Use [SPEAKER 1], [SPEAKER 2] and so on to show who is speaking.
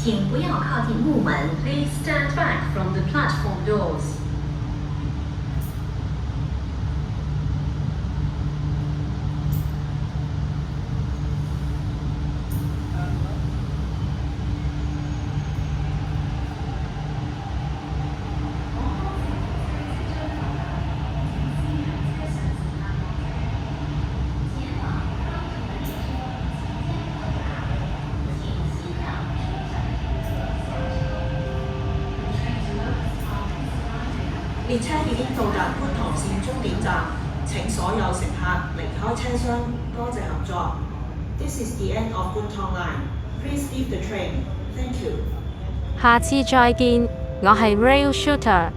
[SPEAKER 1] 請不要靠近木門。
[SPEAKER 2] Please stand back from the platform doors.
[SPEAKER 3] 列車已經到達觀塘線終點站，請所有乘客離開車廂，多謝合作。This is the end of Good Tong Line. Please leave the train. Thank you.
[SPEAKER 4] 下次再見，我係 Rail Shooter。